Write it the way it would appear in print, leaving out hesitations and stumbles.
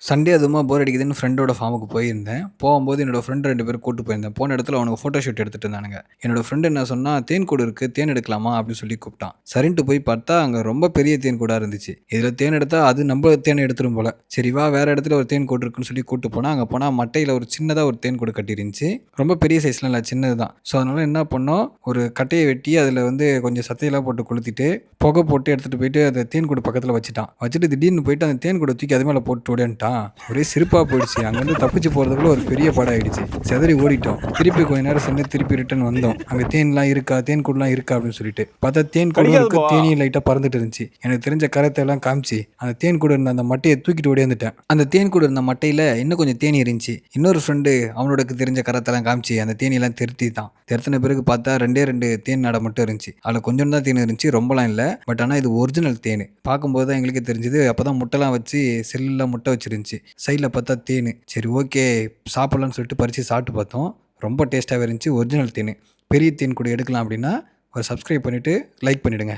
Sunday அதுவுமா போர் அடிக்குதுன்னு ஃப்ரெண்டோட ஃபார்முக்கு போயிருந்தேன். போகும்போது என்னோட ஃப்ரெண்ட் 2 பேரும் கூட்டு போயிருந்தேன். போன இடத்துல அவனுங்க ஃபோட்டோ ஷூட் எடுத்துட்டு இருந்தானுங்க. என்னோட ஃப்ரெண்ட் என்ன சொன்னா, "தேன் கூடு இருக்கு. தேன் எடுக்கலாமா?" அப்படின்னு சொல்லி கூப்பிட்டான். சரின்ட்டு போய் பார்த்தா, அங்க ரொம்ப பெரிய தேன் கூடா இருந்துச்சு. இதுல தேன் எடுத்தா அது நம்ம தேன எடுத்துரும் போல. சரி வா வேற இடத்துல ஒரு தேன் கூடு இருக்குன்னு சொல்லி கூட்டு போனா, அங்க போனா மட்டையில ஒரு சின்னதா ஒரு தேன் கூடு கட்டியிருந்துச்சு. ரொம்ப பெரிய சைஸ்லாம் இல்ல, சின்னது தான். ஸோ அதனால என்ன பண்ணோம், ஒரு கட்டைய வெட்டி அதில வந்து கொஞ்சம் சத்தையெல்லாம் போட்டு கொளுத்திட்டு, புகை போட்டு எடுத்துட்டு போயிட்டு அந்த தேன் கூடு பக்கத்துல வச்சுட்டான். வச்சுட்டு திடீர்னு போயிட்டு அந்த தேன் கூட தூக்கி அது மேல போட்டு ஓடியாந்துட்டான். ஒரே சிரிப்பா போயிடுச்சு. அங்கருந்து தப்பிச்சு போறதுக்குள்ள ஒரு பெரிய பாடம் ஆயிடுச்சு. சிதறி ஓடிட்டோம். திருப்பி கொஞ்ச நேரம் சென்று திருப்பி ரிட்டர்ன் வந்தோம். அங்க தேன்லாம் இருக்கா? தேன் கூடுலாம் இருக்கா? அப்படின்னு சொல்லிட்டு. பார்த்தா தேன் கூடும் கடிக்காது இருக்கு. பாவா. தேனீயும் லைட்டா பறந்துட்டு இருந்துச்சு. எனக்கு தெரிஞ்ச கரத்த எல்லாம் காமிச்சு, அந்த தேன் கூடு இருந்த அந்த மட்டைய தூக்கிட்டு ஓடியாந்துட்டேன். அந்த தேன் கூடு இருந்த மட்டையில இன்னும் கொஞ்சம் தேனீ இருந்துச்சு. இன்னொரு ஃப்ரெண்டு அவனோடக்கு தெரிஞ்ச கரத்தெல்லாம் காமிச்சு அந்த தேனீலாம் தெருத்திட்டான். தெருத்தின பிறகு பார்த்தா 2 தேன் நட மட்டும் இருந்துச்சு. அதுல கொஞ்சம் தான் தேன் இருந்துச்சு. ரொம்பலாம் இல்ல. பட் ஆனா இது ஒரிஜினல் தேனு. பார்க்கும்போது தான் எங்களுக்கே தெரிஞ்சது. அப்பதான் முட்டைலாம் வச்சு செல்லுல முட்டை வச்சிருந்துச்சு. சைடுல பார்த்தா தேனு. சரி ஓகே சாப்பிடலாம்னு சொல்லிட்டு பறிச்சு சாப்பிட்டு பார்த்தோம். ரொம்ப டேஸ்ட்டாவே இருந்துச்சு. ஒரிஜினல் தேனு. பெரிய தேன் கூடு எடுக்கலாம் அப்படின்னா, ஒரு சப்ஸ்கிரைப் பண்ணிட்டு லைக் பண்ணிடுங்க.